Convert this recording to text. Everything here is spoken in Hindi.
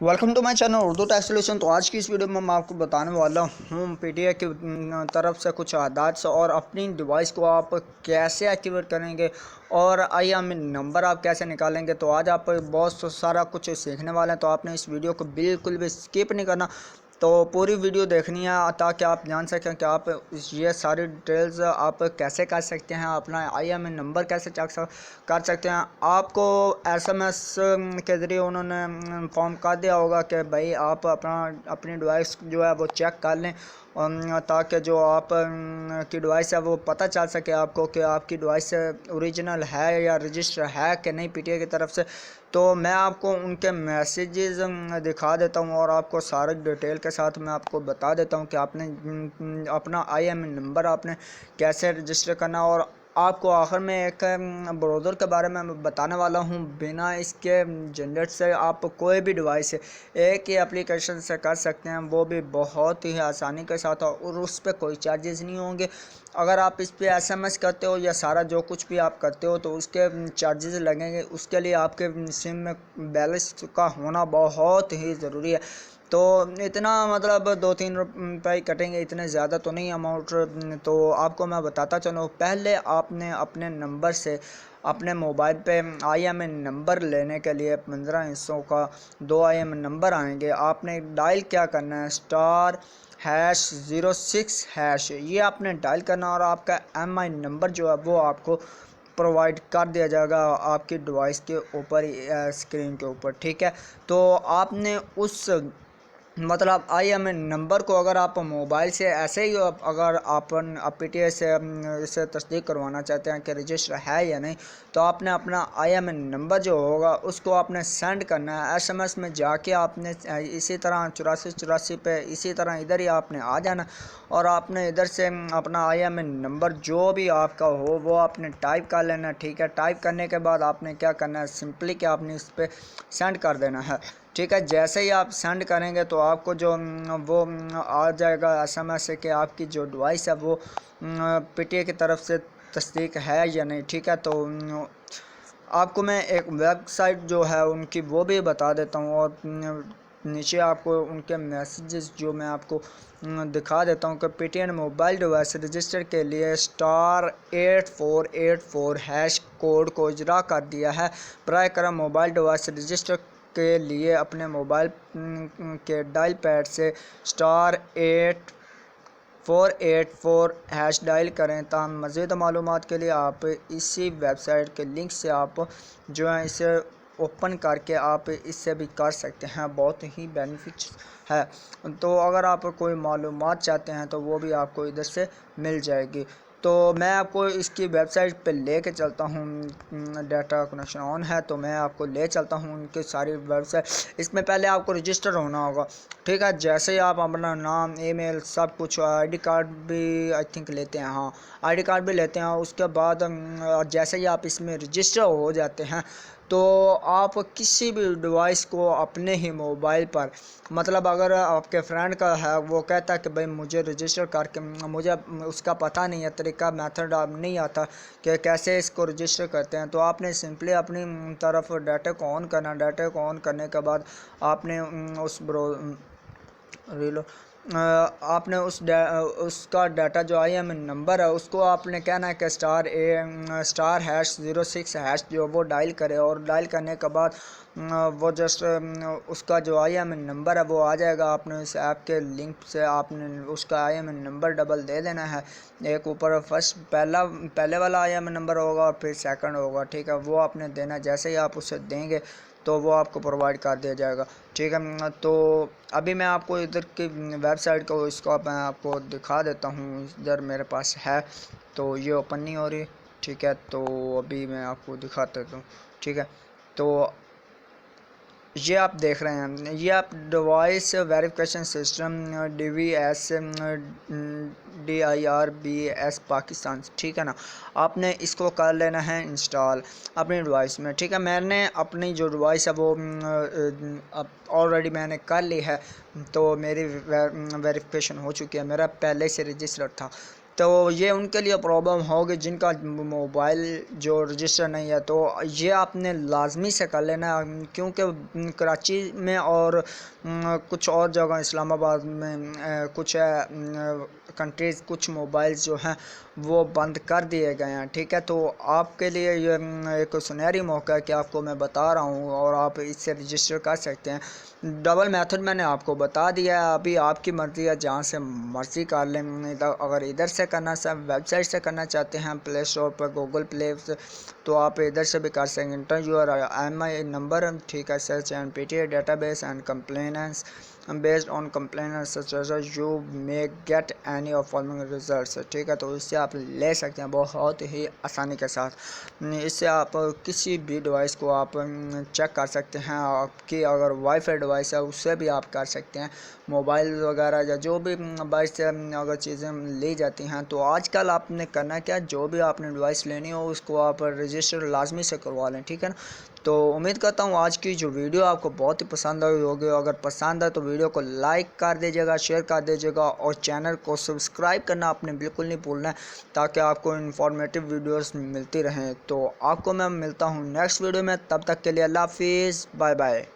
Welcome to my channel Urdu text solution. तो आज की इस वीडियो में मैं आपको बताने वाला हूँ पीटीए की तरफ से कुछ आदात और अपनी डिवाइस को आप कैसे एक्टिवेट करेंगे और IMEI नंबर आप कैसे निकालेंगे। तो आज आप बहुत सारा कुछ सीखने वाले हैं, तो आपने इस वीडियो को बिल्कुल भी स्किप नहीं करना, तो पूरी वीडियो देखनी है ताकि आप जान सकें कि आप ये सारी डिटेल्स आप कैसे कर सकते हैं, अपना IMEI नंबर कैसे चेक कर सकते हैं। आपको SMS के ज़रिए उन्होंने इन्फॉर्म कर दिया होगा कि भाई आप अपनी डिवाइस जो है वो चेक कर लें, ताकि जो आप की डिवाइस है वो पता चल सके आपको कि आपकी डिवाइस ओरिजिनल है या रजिस्टर है कि नहीं पीटीए की तरफ से। तो मैं आपको उनके मैसेजेस दिखा देता हूँ और आपको सारे डिटेल के साथ मैं आपको बता देता हूँ कि आपने अपना IMEI नंबर आपने कैसे रजिस्टर करना। और आपको आखिर में एक ब्राउज़र के बारे में बताने वाला हूँ। बिना इसके झंझट से आप कोई भी डिवाइस एक ही एप्लीकेशन से कर सकते हैं, वो भी बहुत ही आसानी के साथ, और उस पर कोई चार्जेस नहीं होंगे। अगर आप इस पर SMS करते हो या सारा जो कुछ भी आप करते हो तो उसके चार्जेस लगेंगे। उसके लिए आपके सिम में बैलेंस का होना बहुत ही ज़रूरी है। तो इतना मतलब 2-3 रुपये कटेंगे, इतने ज़्यादा तो नहीं अमाउंट। तो आपको मैं बताता चलूँ, पहले आपने अपने नंबर से अपने मोबाइल पे IMEI नंबर लेने के लिए 15 हिस्सों का 2 IMEI नंबर आएंगे। आपने डायल क्या करना है, *#06#, ये आपने डायल करना और आपका MI नंबर जो है वो आपको प्रोवाइड कर दिया जाएगा आपकी डिवाइस के ऊपर, स्क्रीन के ऊपर। ठीक है, तो आपने उस मतलब IMEI नंबर को अगर आप मोबाइल से ऐसे ही अगर आप PTI से इसे तस्दीक करवाना चाहते हैं कि रजिस्टर है या नहीं, तो आपने अपना IMEI नंबर जो होगा उसको आपने सेंड करना है। SMS में जाके आपने इसी तरह 8484 पे इसी तरह इधर ही आपने आ जाना और आपने इधर से अपना IMEI नंबर जो भी आपका हो वो आपने टाइप कर लेना। ठीक है, टाइप करने के बाद आपने क्या करना है, सिंपली कि आपने इस पर सेंड कर देना है। ठीक है, जैसे ही आप सेंड करेंगे तो आपको जो वो आ जाएगा SMS से कि आपकी जो डिवाइस है वो PTI की तरफ से तस्दीक है या नहीं। ठीक है, तो आपको मैं एक वेबसाइट जो है उनकी वो भी बता देता हूँ और नीचे आपको उनके मैसेजेस जो मैं आपको दिखा देता हूँ कि PTI ने मोबाइल डिवाइस रजिस्टर के लिए *8484# कोड को इजरा कर दिया है। बर करम मोबाइल डिवाइस रजिस्टर के लिए अपने मोबाइल के डायल पैड से *8484# डायल करें। ताम मज़ीद मालूमात के लिए आप इसी वेबसाइट के लिंक से आप जो है इसे ओपन करके आप इससे भी कर सकते हैं, बहुत ही बेनिफिट्स है। तो अगर आप कोई मालूमात चाहते हैं तो वो भी आपको इधर से मिल जाएगी। तो मैं आपको इसकी वेबसाइट पे लेके चलता हूँ, डाटा कनेक्शन ऑन है तो मैं आपको ले चलता हूँ उनकी सारी वेबसाइट। इसमें पहले आपको रजिस्टर होना होगा। ठीक है, जैसे ही आप अपना नाम, ईमेल, सब कुछ, ID कार्ड भी आई थिंक लेते हैं, हाँ ID कार्ड भी लेते हैं। उसके बाद जैसे ही आप इसमें रजिस्टर हो जाते हैं तो आप किसी भी डिवाइस को अपने ही मोबाइल पर, मतलब अगर आपके फ्रेंड का है वो कहता है कि भाई मुझे रजिस्टर करके, मुझे उसका पता नहीं है, तरीका मेथड नहीं आता कि कैसे इसको रजिस्टर करते हैं, तो आपने सिंपली अपनी तरफ डाटा को ऑन करना। डाटा को ऑन करने के बाद आपने उस रीलो आपने उसका डाटा जो IMEI नंबर है उसको आपने कहना है कि *#06# जो वो डायल करे, और डायल करने के बाद वो जस्ट उसका जो IMEI नंबर है वो आ जाएगा। आपने इस ऐप के लिंक से आपने उसका IMEI नंबर डबल दे देना है। एक ऊपर फर्स्ट पहले वाला IMEI नंबर होगा और फिर सेकंड होगा। ठीक है, वो आपने देना। जैसे ही आप उसे देंगे तो वो आपको प्रोवाइड कर दिया जाएगा। ठीक है, तो अभी मैं आपको इधर की वेबसाइट को इसको मैं आपको दिखा देता हूँ। इधर मेरे पास है तो ये ओपन नहीं हो रही। ठीक है, तो अभी मैं आपको दिखा देता हूँ। ठीक है, तो ये आप देख रहे हैं, ये आप device verification system DIRBS Pakistan. ठीक है ना, आपने इसको कर लेना है इंस्टॉल अपनी डिवाइस में। ठीक है, मैंने अपनी जो डिवाइस है वो ऑलरेडी मैंने कर ली है, तो मेरी वेरिफिकेशन हो चुकी है, मेरा पहले से रजिस्टर था। तो ये उनके लिए प्रॉब्लम होगी जिनका मोबाइल जो रजिस्टर नहीं है। तो ये आपने लाजमी से कर लेना, क्योंकि कराची में और कुछ और जगह इस्लामाबाद में कुछ कंट्रीज़ कुछ मोबाइल्स जो हैं वो बंद कर दिए गए हैं। ठीक है, तो आपके लिए ये एक सुनहरी मौका है कि आपको मैं बता रहा हूँ और आप इससे रजिस्टर कर सकते हैं। डबल मेथड मैंने आपको बता दिया है, अभी आपकी मर्ज़ी है, जहाँ से मर्ज़ी कर लें। अगर इधर से करना सब वेबसाइट से करना चाहते हैं प्ले स्टोर पर गूगल प्ले से, तो आप इधर से भी कर सकेंगे। इंटर यूर IMEI नंबर, ठीक है, search and PTA database and compliance based on compliance you may get any of following results. ठीक है, तो इससे आप ले सकते हैं बहुत ही आसानी के साथ। इससे आप किसी भी डिवाइस को आप चेक कर सकते हैं। आपकी अगर वाईफाई डिवाइस है उससे भी आप कर सकते हैं। मोबाइल वगैरह या जो भी डिवाइस से अगर चीज़ें ली जाती हैं, तो आजकल आपने करना क्या, जो भी आपने डिवाइस लेनी हो उसको आप रजिस्टर लाजमी से करवा लें। ठीक है ना, तो उम्मीद करता हूँ आज की जो वीडियो आपको बहुत ही पसंद आई होगी। अगर पसंद है तो वीडियो को लाइक कर दीजिएगा, शेयर कर दीजिएगा और चैनल को सब्सक्राइब करना आपने बिल्कुल नहीं भूलना है, ताकि आपको इन्फॉर्मेटिव वीडियोस मिलती रहें। तो आपको मैं मिलता हूँ नेक्स्ट वीडियो में, तब तक के लिए अल्लाह हाफिज़, बाय बाय।